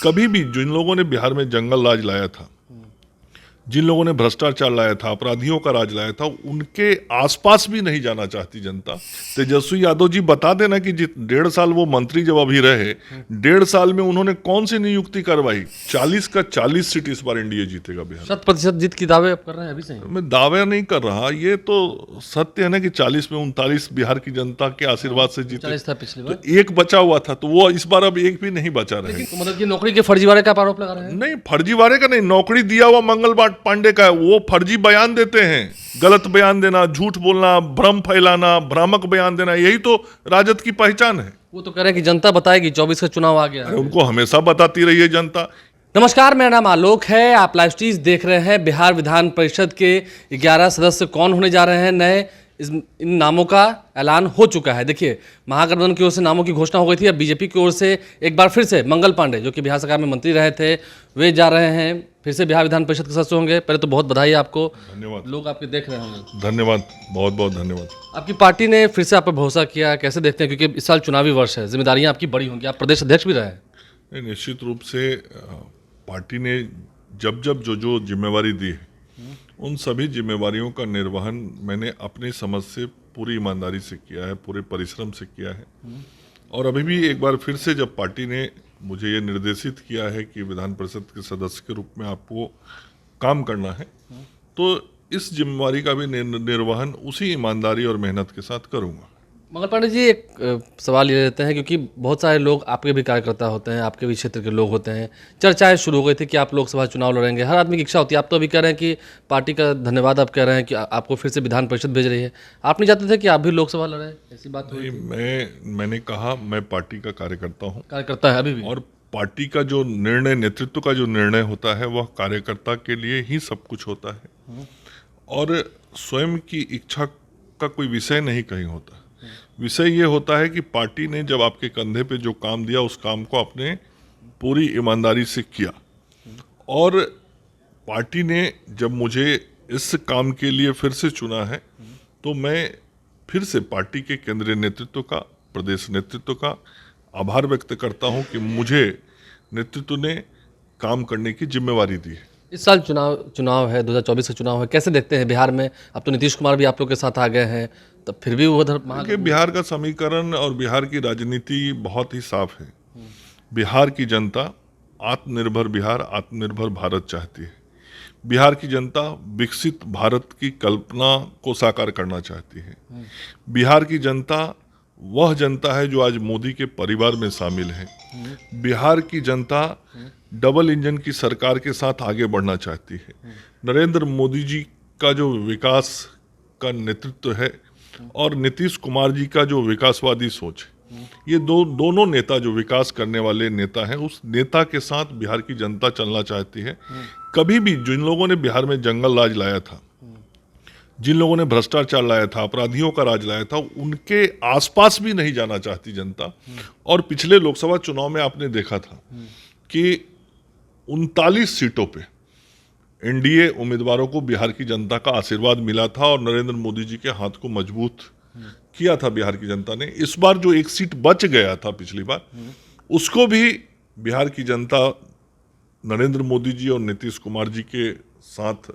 कभी भी जिन लोगों ने बिहार में जंगल राज लाया था, जिन लोगों ने भ्रष्टाचार लाया था, अपराधियों का राज लाया था, उनके आसपास भी नहीं जाना चाहती जनता। तेजस्वी यादव जी बता देना कि 1.5 साल वो मंत्री जब अभी रहे, 1.5 साल में उन्होंने कौन सी नियुक्ति करवाई। 40 का 40 सीट इस बार एनडीए जीतेगा बिहार। 100% जीत की दावे आप कर रहे हैं अभी से? मैं दावे नहीं कर रहा, ये तो सत्य है ना कि 40 में 39 बिहार की जनता के आशीर्वाद से जीते। 40 था पिछली बार, तो एक बचा हुआ था, तो वो इस बार अब एक भी नहीं बचा रहे। तो मतलब कि नौकरी के फर्जीवाड़े का आरोप लगा रहे हैं? नहीं, फर्जीवाड़े का नहीं, नौकरी दिया हुआ मंगल पांडे का है। वो फर्जी बयान देते हैं, गलत बयान देना, झूठ बोलना, भ्रम फैलाना, भ्रामक बयान देना, यही तो राजद की पहचान है। वो तो कह रहे हैं कि जनता बताएगी, 24 का चुनाव आ गया है। उनको हमेशा बताती रही है जनता। नमस्कार, मेरा नाम आलोक है, आप लाइव स्ट्रीम देख रहे हैं। बिहार विधान परिषद के 11 सदस्य कौन होने जा रहे हैं नए, इन नामों का ऐलान हो चुका है। देखिए, महागठबंधन की ओर से नामों की घोषणा हो गई थी। अब बीजेपी की ओर से एक बार फिर से मंगल पांडे, जो कि बिहार सरकार में मंत्री रहे थे, वे जा रहे हैं, फिर से बिहार विधान परिषद के सदस्य होंगे। पहले तो बहुत बधाई आपको, धन्यवाद। लोग आपके देख रहे होंगे। धन्यवाद, बहुत बहुत धन्यवाद। आपकी पार्टी ने फिर से आप पर भरोसा किया, कैसे देखते हैं? क्योंकि इस साल चुनावी वर्ष है, जिम्मेदारियां आपकी बड़ी होंगी, आप प्रदेश अध्यक्ष भी रहे। निश्चित रूप से पार्टी ने जब जब जो जिम्मेवारी दी है, उन सभी जिम्मेवारियों का निर्वहन मैंने अपनी समझ से पूरी ईमानदारी से किया है, पूरे परिश्रम से किया है। और अभी भी एक बार फिर से जब पार्टी ने मुझे ये निर्देशित किया है कि विधान परिषद के सदस्य के रूप में आपको काम करना है, तो इस जिम्मेवारी का भी निर्वहन उसी ईमानदारी और मेहनत के साथ करूँगा। मंगल पांडे जी, एक सवाल ये लेते हैं, क्योंकि बहुत सारे लोग आपके भी कार्यकर्ता होते हैं, आपके भी क्षेत्र के लोग होते हैं, चर्चाएं शुरू हो गई थी कि आप लोकसभा चुनाव लड़ेंगे, हर आदमी की इच्छा होती है। आप तो अभी कह रहे हैं कि पार्टी का धन्यवाद, आप कह रहे हैं कि आपको फिर से विधान परिषद भेज रही है। आप नहीं चाहते थे कि आप भी लोकसभा लड़ें? ऐसी बात हुई? मैंने कहा मैं पार्टी का कार्यकर्ता हूँ, कार्यकर्ता है अभी भी, और पार्टी का जो निर्णय, नेतृत्व का जो निर्णय होता है, वह कार्यकर्ता के लिए ही सब कुछ होता है, और स्वयं की इच्छा का कोई विषय नहीं कहीं होता। विषय ये होता है कि पार्टी ने जब आपके कंधे पे जो काम दिया, उस काम को आपने पूरी ईमानदारी से किया। और पार्टी ने जब मुझे इस काम के लिए फिर से चुना है, तो मैं फिर से पार्टी के केंद्रीय नेतृत्व का, प्रदेश नेतृत्व का आभार व्यक्त करता हूं कि मुझे नेतृत्व ने काम करने की जिम्मेवारी दी है। इस साल चुनाव है, 2024 का चुनाव है, कैसे देखते हैं बिहार में? अब तो नीतीश कुमार भी आप लोग के साथ आ गए हैं, तब फिर भी वो उधर बिहार का समीकरण और बिहार की राजनीति बहुत ही साफ है। बिहार की जनता आत्मनिर्भर बिहार, आत्मनिर्भर भारत चाहती है। बिहार की जनता विकसित भारत की कल्पना को साकार करना चाहती है। बिहार की जनता वह जनता है जो आज मोदी के परिवार में शामिल है। बिहार की जनता डबल इंजन की सरकार के साथ आगे बढ़ना चाहती है। नरेंद्र मोदी जी का जो विकास का नेतृत्व है, और नीतीश कुमार जी का जो विकासवादी सोच है, ये दोनों नेता जो विकास करने वाले नेता हैं, उस नेता के साथ बिहार की जनता चलना चाहती है। कभी भी जिन लोगों ने बिहार में जंगल राज लाया था, जिन लोगों ने भ्रष्टाचार लाया था, अपराधियों का राज लाया था, उनके आसपास भी नहीं जाना चाहती जनता। और पिछले लोकसभा चुनाव में आपने देखा था कि 39 सीटों पे एनडीए उम्मीदवारों को बिहार की जनता का आशीर्वाद मिला था, और नरेंद्र मोदी जी के हाथ को मजबूत किया था बिहार की जनता ने। इस बार जो एक सीट बच गया था पिछली बार, उसको भी बिहार की जनता नरेंद्र मोदी जी और नीतीश कुमार जी के साथ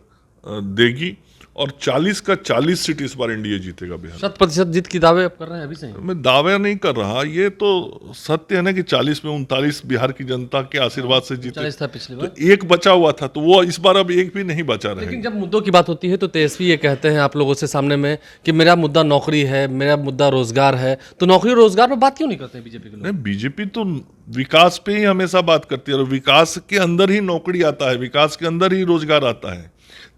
देगी, और 40 का 40 सीट इस बार एनडीए जीतेगा बिहार। 100% जीत की दावे आप कर रहे हैं अभी से? मैं दावे नहीं कर रहा, ये तो सत्य है ना कि 40 में 39 बिहार की जनता के आशीर्वाद से जीते। 40 था पिछली बार, तो एक बचा हुआ था, तो वो इस बार अब एक भी नहीं बचा रहे। लेकिन जब मुद्दों की बात होती है तो तेजस्वी ये कहते हैं आप लोगों से सामने में कि मेरा मुद्दा नौकरी है, मेरा मुद्दा रोजगार है, तो नौकरी और रोजगार पर बात क्यों नहीं करते बीजेपी के लोग? नहीं, बीजेपी तो विकास पे ही हमेशा बात करती है, और विकास के अंदर ही नौकरी आता है, विकास के अंदर ही रोजगार आता है।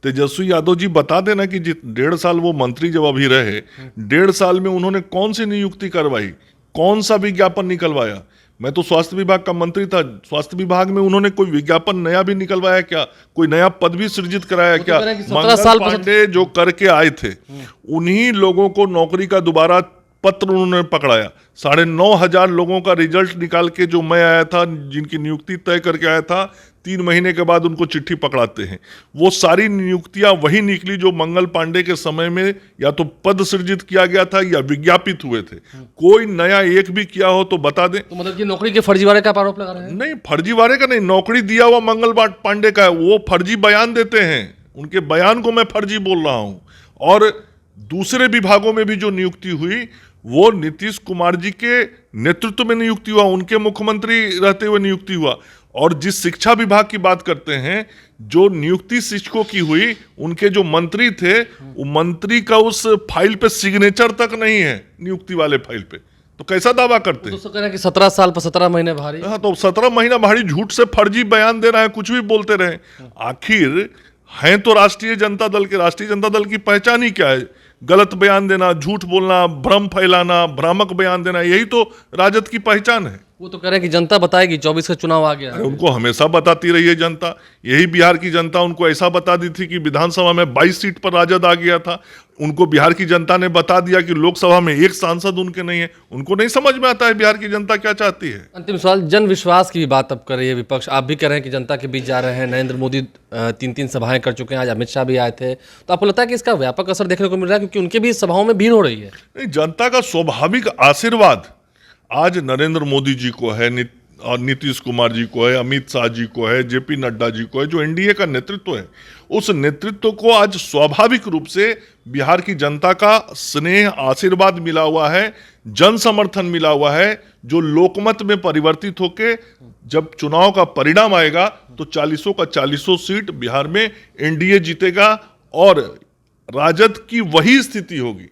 तेजस्वी यादव जी बता देना कि 1.5 साल वो मंत्री जब अभी रहे, 1.5 साल में उन्होंने कौन सी नियुक्ति करवाई, कौन सा विज्ञापन निकलवाया। मैं तो स्वास्थ्य विभाग का मंत्री था, स्वास्थ्य विभाग में उन्होंने कोई विज्ञापन नया भी निकलवाया क्या? कोई नया पद भी सृजित कराया क्या? मंगल पांडे जो करके आए थे, उन्हीं लोगों को नौकरी का दोबारा पत्र उन्होंने पकड़ाया। 9,500 लोगों का रिजल्ट निकाल के जो मैं आया था, जिनकी नियुक्ति तय करके आया था, 3 महीने के बाद उनको चिट्ठी पकड़ाते हैं। वो सारी नियुक्तियां वही निकली जो मंगल पांडे के समय में या तो पद सृजित किया गया था या विज्ञापित हुए थे। कोई नया एक भी किया हो तो बता दें। तो मतलब कि नौकरी के फर्जीवाड़े का आरोप लगा रहे हैं? नहीं, फर्जीवाड़े का नहीं, नौकरी दिया हुआ मंगल पांडे का है, वो फर्जी बयान देते हैं, उनके बयान को मैं फर्जी बोल रहा हूं। और दूसरे विभागों में भी जो नियुक्ति हुई वो नीतीश कुमार जी के नेतृत्व में नियुक्ति हुआ, उनके मुख्यमंत्री रहते हुए नियुक्ति हुआ। और जिस शिक्षा विभाग की बात करते हैं, जो नियुक्ति शिक्षकों की हुई, उनके जो मंत्री थे, वो मंत्री का उस फाइल पे सिग्नेचर तक नहीं है, नियुक्ति वाले फाइल पे, तो कैसा दावा करते हैं? तो कह रहे हैं कि 17 साल पर 17 महीने भारी। हाँ, तो 17 महीना भारी झूठ से फर्जी बयान दे रहे हैं, कुछ भी बोलते रहे। आखिर हैं तो राष्ट्रीय जनता दल के, राष्ट्रीय जनता दल की पहचान ही क्या है? गलत बयान देना, झूठ बोलना, भ्रम फैलाना, भ्रामक बयान देना, यही तो राजद की पहचान है। वो तो कह रहे हैं कि जनता बताएगी, 24 का चुनाव आ गया है। उनको हमेशा बताती रही है जनता। यही बिहार की जनता उनको ऐसा बता दी थी कि विधानसभा में 22 सीट पर राजद आ गया था। उनको बिहार की जनता ने बता दिया कि लोकसभा में एक सांसद उनके नहीं है। उनको नहीं समझ में आता है बिहार की जनता क्या चाहती है। अंतिम सवाल, जन विश्वास की भी बात अब कर रही है विपक्ष। आप भी कह रहे हैं कि जनता के बीच जा रहे हैं। नरेंद्र मोदी 3 सभाएं कर चुके हैं, आज अमित शाह भी आए थे। तो आपको लगता है कि इसका व्यापक असर देखने को मिल रहा है, क्योंकि उनके भी सभाओं में भीड़ हो रही है? नहीं, जनता का स्वाभाविक आशीर्वाद आज नरेंद्र मोदी जी को है, और नीतीश कुमार जी को है, अमित शाह जी को है, जेपी नड्डा जी को है, जो एनडीए का नेतृत्व है। उस नेतृत्व को आज स्वाभाविक रूप से बिहार की जनता का स्नेह, आशीर्वाद मिला हुआ है, जन समर्थन मिला हुआ है, जो लोकमत में परिवर्तित होके जब चुनाव का परिणाम आएगा तो 40 का 40 सीट बिहार में एनडीए जीतेगा। और राजद की वही स्थिति होगी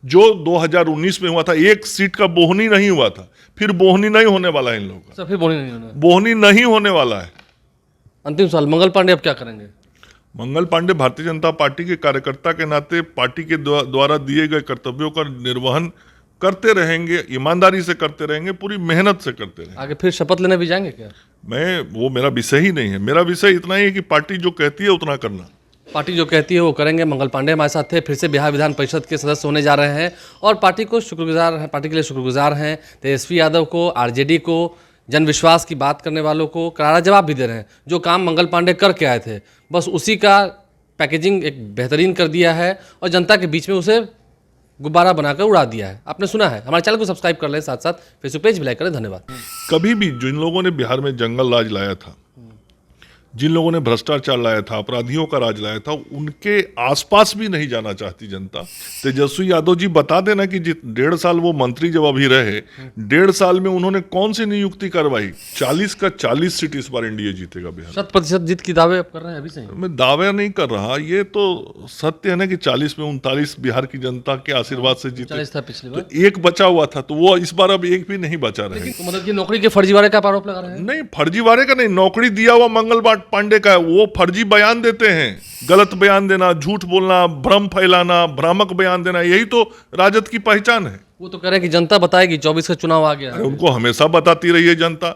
जो 2019 में हुआ था। 1 सीट का बोहनी नहीं हुआ था, फिर बोहनी नहीं होने वाला है इन लोगों का। फिर बोलनी नहीं होना। बोहनी नहीं होने वाला है। अंतिम सवाल, मंगल पांडे अब क्या करेंगे? मंगल पांडे भारतीय जनता पार्टी के कार्यकर्ता के नाते पार्टी के द्वारा दिए गए कर्तव्यों का निर्वहन करते रहेंगे, ईमानदारी से करते रहेंगे, पूरी मेहनत से करते रहेंगे। आगे फिर शपथ लेने भी जाएंगे क्या? वो मेरा विषय ही नहीं है। मेरा विषय इतना ही है कि पार्टी जो कहती है उतना करना। पार्टी जो कहती है वो करेंगे। मंगल पांडे हमारे साथ थे, फिर से बिहार विधान परिषद के सदस्य होने जा रहे हैं और पार्टी को शुक्रगुजार हैं, पार्टी के लिए शुक्रगुजार हैं। तेजस्वी यादव को, आरजेडी को, जन विश्वास की बात करने वालों को करारा जवाब भी दे रहे हैं। जो काम मंगल पांडे करके आए थे, बस उसी का पैकेजिंग एक बेहतरीन कर दिया है और जनता के बीच में उसे गुब्बारा बनाकर उड़ा दिया है। आपने सुना है। हमारे चैनल को सब्सक्राइब कर लें, साथ साथ फेसबुक पेज भी लाइक करें। धन्यवाद। कभी भी जिन लोगों ने बिहार में जंगल राज लाया था, जिन लोगों ने भ्रष्टाचार लाया था, अपराधियों का राज लाया था, उनके आसपास भी नहीं जाना चाहती जनता। तेजस्वी यादव जी बता देना कि 1.5 साल वो मंत्री जब अभी रहे, 1.5 साल में उन्होंने कौन सी नियुक्ति करवाई? 40 का 40 सीट इस बार एनडीए जीतेगा बिहार। 100% जीत की दावे आप कर रहे हैं अभी से? मैं दावे नहीं कर रहा, ये तो सत्य है ना कि 40 में 39 बिहार की जनता के आशीर्वाद से जीते। 40 था पिछली बार। तो एक बचा हुआ था, तो वो इस बार अब एक भी नहीं बचा रहे। तो मतलब कि नौकरी के फर्जीवाड़े का आरोप लगा रहे हैं? नहीं, फर्जीवाड़े का नहीं, नौकरी दिया हुआ मंगल पांडे का है, वो फर्जी बयान देते हैं। गलत बयान देना, झूठ बोलना, भ्रम फैलाना, भ्रामक बयान देना, यही तो राजद की पहचान है। वो तो कह रहे हैं कि जनता बताएगी, 24 का चुनाव आ गया है। उनको हमेशा बताती रही है जनता।